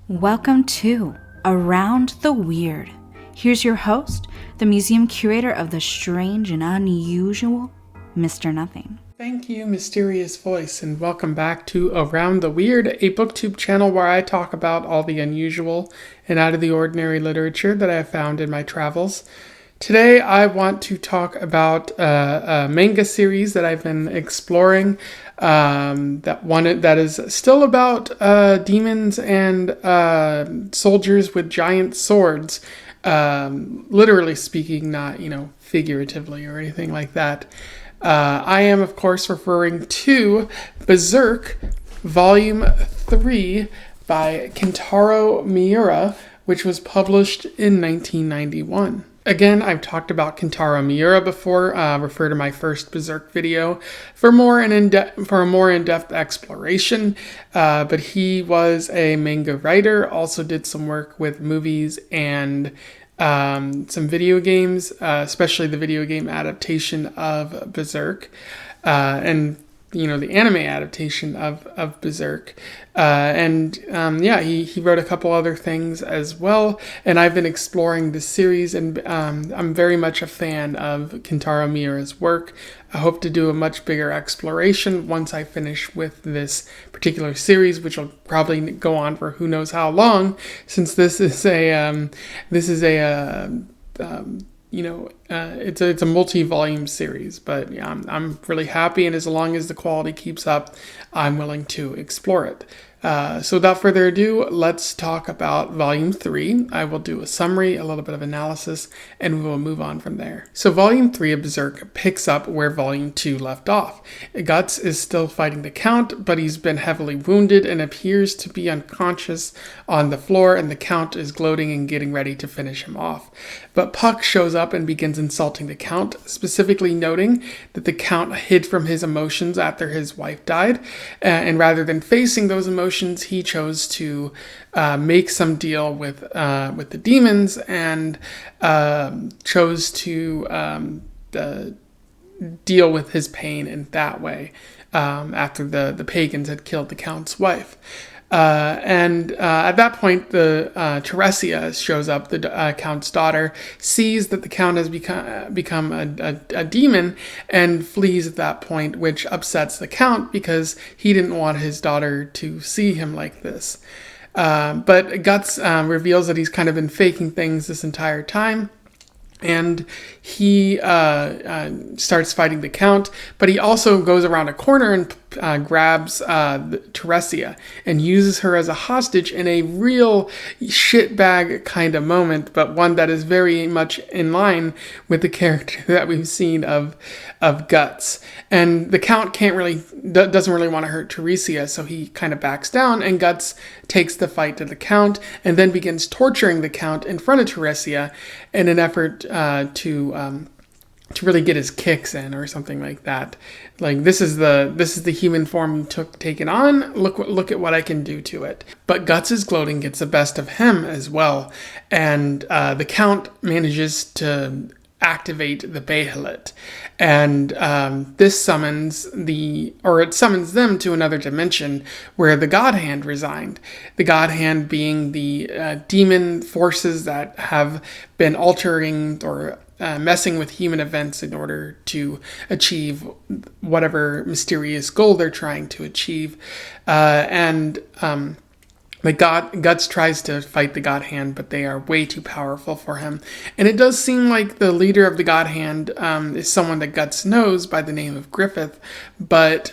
Welcome to Around the Weird. Here's your host, the museum curator of the strange and unusual, Mr. Nothing. Thank you, mysterious voice, and welcome back to Around the Weird, a booktube channel where I talk about all the unusual and out of the ordinary literature that I have found in my travels. Today I want to talk about a manga series that I've been exploring, that is still about demons and soldiers with giant swords, literally speaking, not, figuratively or anything like that. I am, of course, referring to Berserk, Volume 3 by Kentaro Miura, which was published in 1991. Again, I've talked about Kentaro Miura before. Refer to my first Berserk video for a more in-depth exploration. But he was a manga writer, also did some work with movies and some video games, especially the video game adaptation of Berserk, and the anime adaptation of Berserk. He wrote a couple other things as well, and I've been exploring this series, and I'm very much a fan of Kentaro Miura's work. I hope to do a much bigger exploration once I finish with this particular series, which will probably go on for who knows how long, since this is it's a multi-volume series, but yeah, I'm really happy, and as long as the quality keeps up, I'm willing to explore it. So without further ado, let's talk about Volume 3. I will do a summary, a little bit of analysis, and we will move on from there. So Volume 3 of Berserk picks up where Volume 2 left off. Guts is still fighting the Count, but he's been heavily wounded and appears to be unconscious on the floor, and the Count is gloating and getting ready to finish him off. But Puck shows up and begins insulting the Count, specifically noting that the Count hid from his emotions after his wife died, and rather than facing those emotions, he chose to make some deal with the demons, and chose to deal with his pain in that way, after the pagans had killed the Count's wife. At that point, the Teresia shows up, the Count's daughter, sees that the Count has become a demon, and flees at that point, which upsets the Count because he didn't want his daughter to see him like this. But Guts reveals that he's kind of been faking things this entire time. And he starts fighting the Count, but he also goes around a corner and grabs Teresia and uses her as a hostage in a real shitbag kind of moment, but one that is very much in line with the character that we've seen of Guts. And the Count doesn't really want to hurt Teresia, so he kind of backs down, and Guts takes the fight to the Count and then begins torturing the Count in front of Teresia in an effort to really get his kicks in or something like that. Like, this is the human form you taken on. Look at what I can do to it. But Guts' gloating gets the best of him as well, and the Count manages to activate the Behelit, and this summons them to another dimension where the Godhand reside. The Godhand being the demon forces that have been altering or messing with human events in order to achieve whatever mysterious goal they're trying to achieve. Guts tries to fight the Godhand, but they are way too powerful for him. And it does seem like the leader of the Godhand is someone that Guts knows by the name of Griffith, but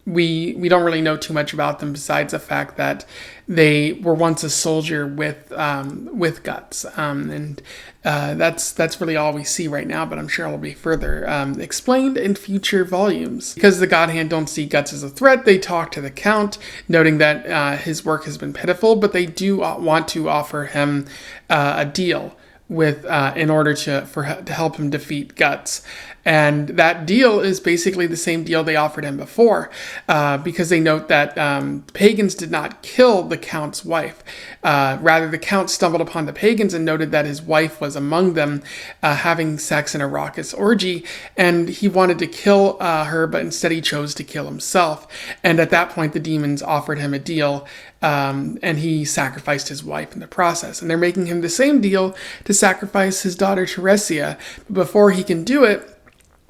we don't really know too much about them besides the fact that they were once a soldier with Guts, and that's really all we see right now. But I'm sure it'll be further explained in future volumes. Because the Godhand don't see Guts as a threat, they talk to the Count, noting that his work has been pitiful, but they do want to offer him a deal in order to help him defeat Guts. And that deal is basically the same deal they offered him before, because they note that pagans did not kill the Count's wife. Rather, the Count stumbled upon the pagans and noted that his wife was among them, having sex in a raucous orgy, and he wanted to kill her, but instead he chose to kill himself. And at that point, the demons offered him a deal, and he sacrificed his wife in the process. And they're making him the same deal to sacrifice his daughter Teresia. But before he can do it,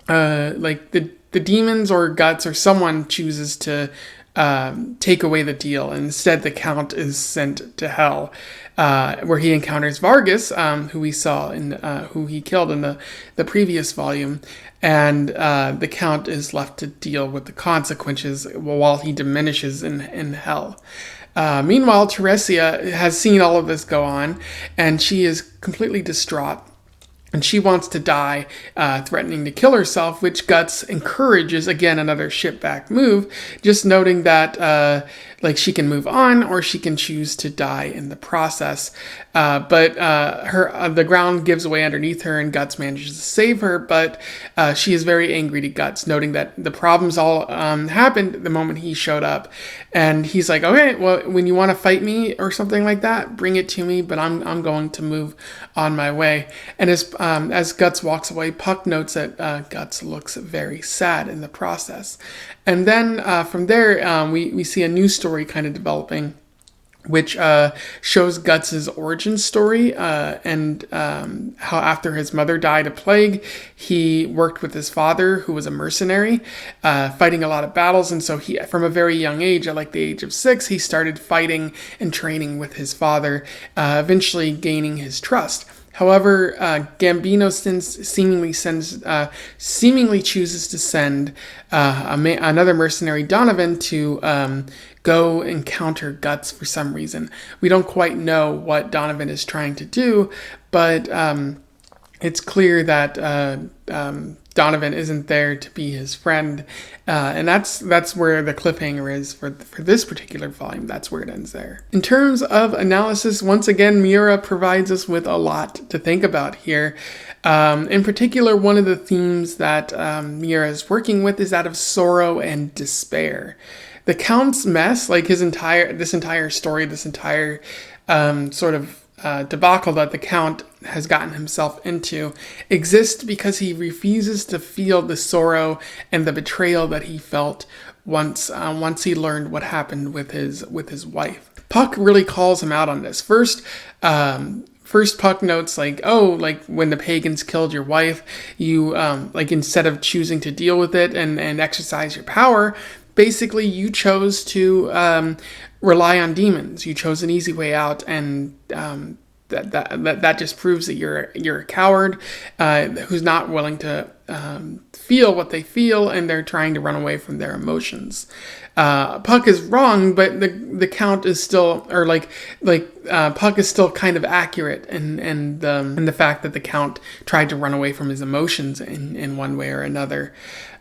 the demons or Guts or someone chooses to take away the deal. And instead, the Count is sent to hell, where he encounters Vargas, who we saw who he killed in the previous volume. And the Count is left to deal with the consequences while he diminishes in hell. Meanwhile, Teresia has seen all of this go on, and she is completely distraught. And she wants to die, threatening to kill herself, which Guts encourages, again, another ship-back move, just noting that she can move on or she can choose to die in the process. But the ground gives way underneath her and Guts manages to save her, but she is very angry to Guts, noting that the problems all happened the moment he showed up. And he's like, okay, well, when you want to fight me or something like that, bring it to me, but I'm going to move on my way. And as Guts walks away, Puck notes that Guts looks very sad in the process. And then from there, we see a new story kind of developing, which shows Guts' origin story and how after his mother died of plague, he worked with his father, who was a mercenary, fighting a lot of battles. And so he, from a very young age, at like the age of 6, he started fighting and training with his father, eventually gaining his trust. However, Gambino seemingly chooses to send another mercenary, Donovan, to go encounter Guts for some reason. We don't quite know what Donovan is trying to do, but it's clear that Donovan isn't there to be his friend, and that's where the cliffhanger is for this particular volume. That's where it ends there. In terms of analysis, once again, Miura provides us with a lot to think about here. In particular, one of the themes that Miura is working with is that of sorrow and despair. The Count's mess, like this entire story, this entire sort of debacle that the Count has gotten himself into, exists because he refuses to feel the sorrow and the betrayal that he felt once he learned what happened with his wife. Puck really calls him out on this. First, Puck notes when the pagans killed your wife, you instead of choosing to deal with it and exercise your power, basically you chose to rely on demons. You chose an easy way out, and that just proves that you're a coward who's not willing to feel what they feel, and they're trying to run away from their emotions. Puck is wrong, but the Count is still, Puck is still kind of accurate in the fact that the Count tried to run away from his emotions in one way or another.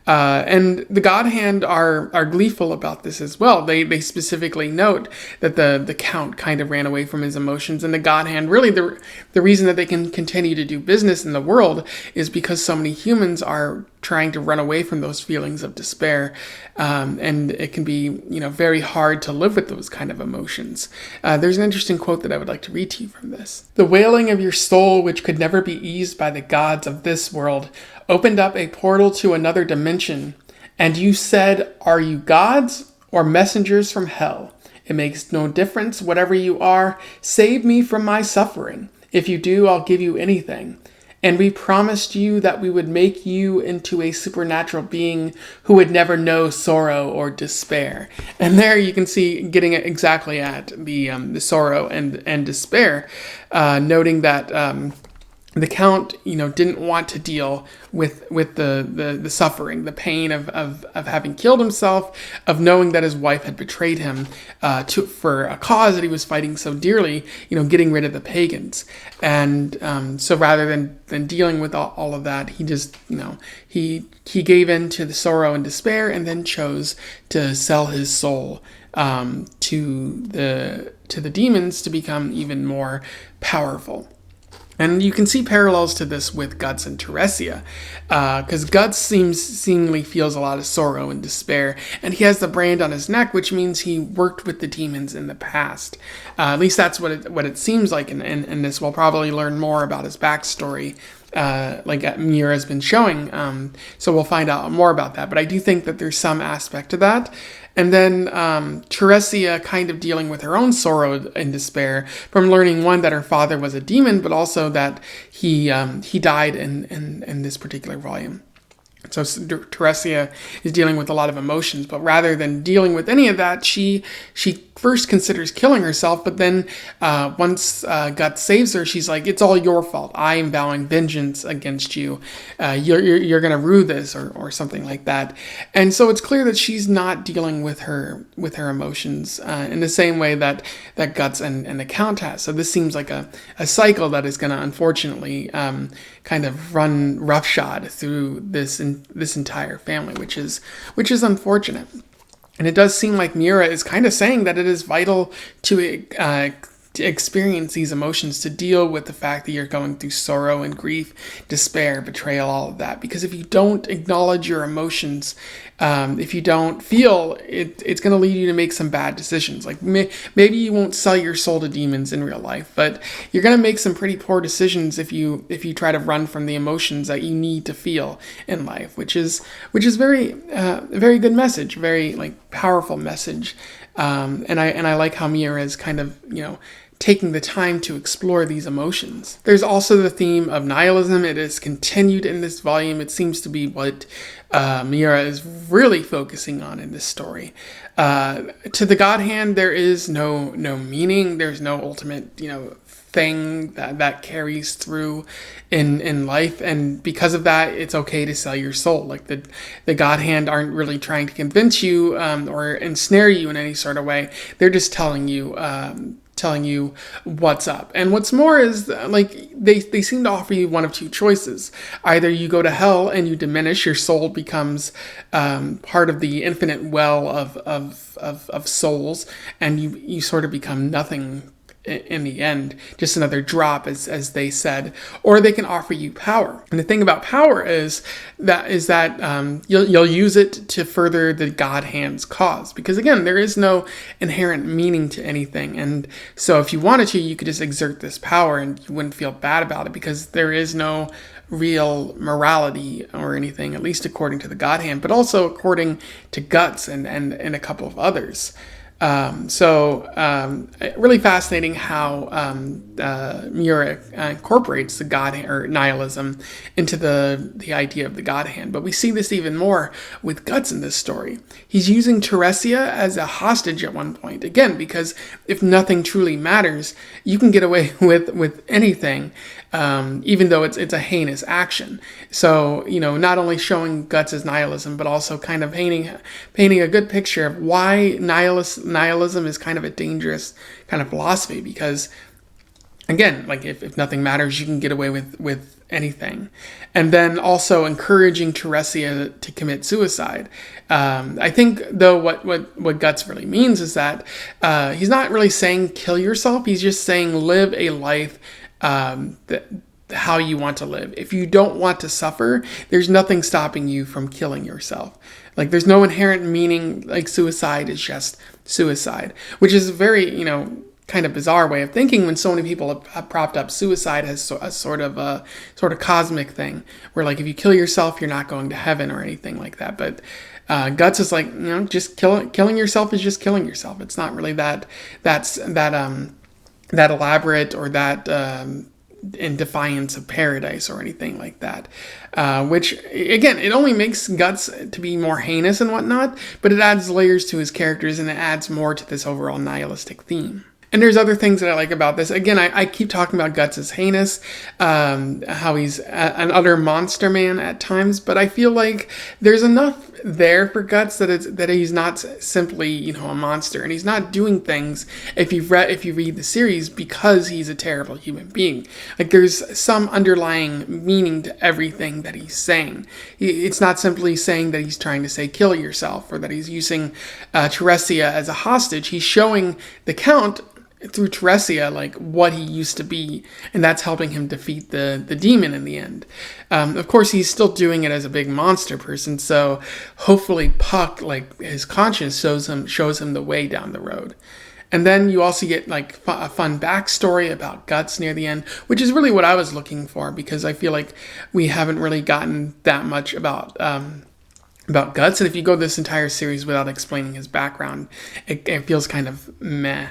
And the Godhand are gleeful about this as well. They specifically note that the Count kind of ran away from his emotions, and the Godhand, really the reason that they can continue to do business in the world is because so many humans are trying to run away from those feelings of despair, and it can be very hard to live with those kind of emotions. There's an interesting quote that I would like to read to you from this. "The wailing of your soul, which could never be eased by the gods of this world, opened up a portal to another dimension, and you said, 'Are you gods or messengers from hell? It makes no difference whatever you are. Save me from my suffering. If you do, I'll give you anything. And we promised you that we would make you into a supernatural being who would never know sorrow or despair.'" And there you can see getting exactly at the sorrow and despair, noting that the Count, didn't want to deal with the suffering, the pain of having killed himself, of knowing that his wife had betrayed him for a cause that he was fighting so dearly, getting rid of the pagans. And so rather than dealing with all of that, he just, he gave in to the sorrow and despair, and then chose to sell his soul to the demons to become even more powerful. And you can see parallels to this with Guts and Teresia, because Guts seemingly feels a lot of sorrow and despair, and he has the brand on his neck, which means he worked with the demons in the past. At least that's what it seems like in this. We'll probably learn more about his backstory, like Miura has been showing, so we'll find out more about that. But I do think that there's some aspect to that. And then Teresia kind of dealing with her own sorrow and despair from learning, one, that her father was a demon, but also that he died in this particular volume. So Teresia is dealing with a lot of emotions, but rather than dealing with any of that, she first considers killing herself, but then once Guts saves her, she's like, it's all your fault. I am vowing vengeance against you. You're going to rue this or something like that. And so it's clear that she's not dealing with her emotions in the same way that Guts and the Count has. So this seems like a cycle that is going to unfortunately kind of run roughshod through this entire family, which is unfortunate. And it does seem like Miura is kind of saying that it is vital to experience these emotions, to deal with the fact that you're going through sorrow and grief, despair, betrayal, all of that. Because if you don't acknowledge your emotions, if you don't feel it, it's going to lead you to make some bad decisions. Like maybe you won't sell your soul to demons in real life, but you're going to make some pretty poor decisions if you try to run from the emotions that you need to feel in life, which is very very good message, very like powerful message. And I like how Miura is kind of, taking the time to explore these emotions. There's also the theme of nihilism. It is continued in this volume. It seems to be what Miura is really focusing on in this story. To the Godhand, there is no meaning. There's no ultimate, thing that carries through in life, and because of that, it's okay to sell your soul. Like the Godhand aren't really trying to convince you or ensnare you in any sort of way. They're just telling you what's up. And what's more is like they seem to offer you one of two choices. Either you go to hell and you diminish, your soul becomes part of the infinite well of souls, and you sort of become nothing in the end, just another drop, as they said. Or they can offer you power. And the thing about power is that you'll use it to further the Godhand's cause, because again, there is no inherent meaning to anything. And so if you wanted to, you could just exert this power and you wouldn't feel bad about it, because there is no real morality or anything, at least according to the Godhand, but also according to Guts and a couple of others. Really fascinating how Miura incorporates the Godhand or nihilism into the idea of the Godhand. But we see this even more with Guts in this story. He's using Teresia as a hostage at one point, again, because if nothing truly matters, you can get away with anything, even though it's a heinous action. So, not only showing Guts' nihilism, but also kind of painting a good picture of why nihilism is kind of a dangerous kind of philosophy, because again, like if nothing matters, you can get away with anything. And then also encouraging Teresia to commit suicide. I think though what Guts really means is that he's not really saying kill yourself, he's just saying live a life how you want to live. If you don't want to suffer, there's nothing stopping you from killing yourself. Like there's no inherent meaning, like suicide is just suicide, which is a very, kind of bizarre way of thinking when so many people have propped up suicide as a sort of cosmic thing, where like if you kill yourself, you're not going to heaven or anything like that. But Guts is like, just killing yourself is just killing yourself. It's not really that elaborate or that in defiance of paradise or anything like that, which again, it only makes Guts to be more heinous and whatnot, but it adds layers to his characters and it adds more to this overall nihilistic theme. And there's other things that I like about this. Again, I keep talking about Guts as heinous, how he's an utter monster man at times, but I feel like there's enough there for Guts that he's not simply, a monster, and he's not doing things if you read the series because he's a terrible human being. Like there's some underlying meaning to everything that he's saying. It's not simply saying that he's trying to say kill yourself or that he's using Teresia as a hostage. He's showing the Count through Teresia, like what he used to be, and that's helping him defeat the demon in the end. Of course, he's still doing it as a big monster person, so hopefully Puck, like his conscience, shows him the way down the road. And then you also get like a fun backstory about Guts near the end, which is really what I was looking for, because I feel like we haven't really gotten that much about Guts, and if you go this entire series without explaining his background, it feels kind of meh,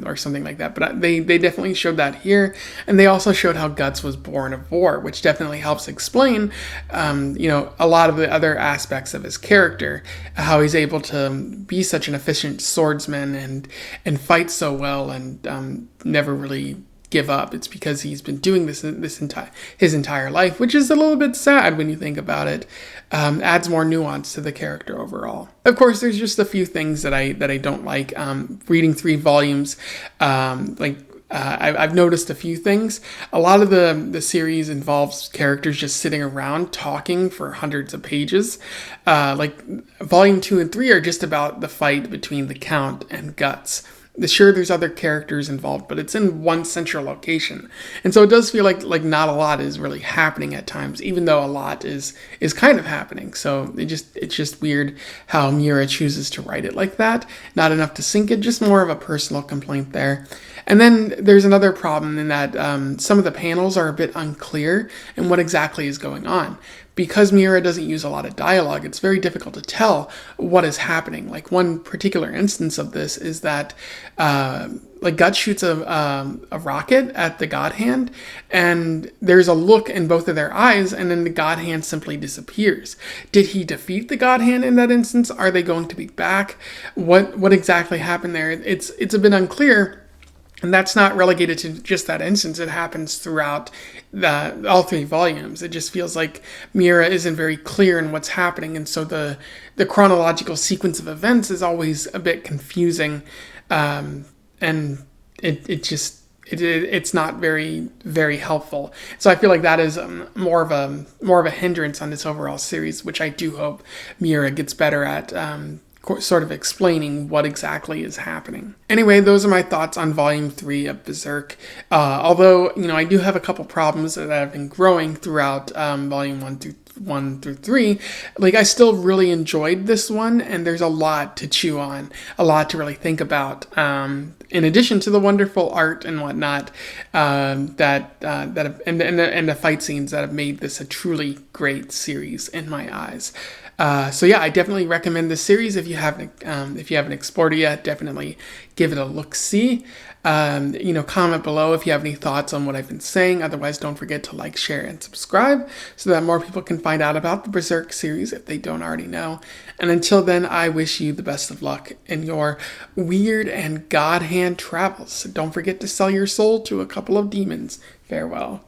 or something like that. But they definitely showed that here, and they also showed how Guts was born of war, which definitely helps explain, a lot of the other aspects of his character, how he's able to be such an efficient swordsman and fight so well and never really give up. It's because he's been doing his entire life, which is a little bit sad when you think about it. Adds more nuance to the character overall. Of course, there's just a few things that I don't like. Reading 3 volumes, I've noticed a few things. A lot of the series involves characters just sitting around talking for hundreds of pages. Like volume 2 and 3 are just about the fight between the Count and Guts. Sure, there's other characters involved, but it's in one central location, and so it does feel like not a lot is really happening at times, even though a lot is kind of happening. So it's just weird how Miura chooses to write it like that. Not enough to sink it, just more of a personal complaint there. And then there's another problem in that some of the panels are a bit unclear in what exactly is going on. Because Miura doesn't use a lot of dialogue, it's very difficult to tell what is happening. Like one particular instance of this is that Guts shoots a rocket at the Godhand, and there's a look in both of their eyes, and then the Godhand simply disappears. Did he defeat the Godhand in that instance? Are they going to be back? What exactly happened there? It's a bit unclear. And that's not relegated to just that instance. It happens throughout all 3 volumes. It just feels like Miura isn't very clear in what's happening. And so the chronological sequence of events is always a bit confusing. And it's not very, very helpful. So I feel like that is more of a hindrance on this overall series, which I do hope Miura gets better at, sort of explaining what exactly is happening. Anyway, those are my thoughts on Volume 3 of Berserk. Although, I do have a couple problems that have been growing throughout Volume 1 through 3. Like, I still really enjoyed this one, and there's a lot to chew on, a lot to really think about. In addition to the wonderful art and whatnot, and the fight scenes that have made this a truly great series in my eyes. So yeah, I definitely recommend this series. If you haven't explored it yet, definitely give it a look-see. Comment below if you have any thoughts on what I've been saying. Otherwise, don't forget to like, share, and subscribe so that more people can find out about the Berserk series if they don't already know. And until then, I wish you the best of luck in your weird and God hand travels. So don't forget to sell your soul to a couple of demons. Farewell.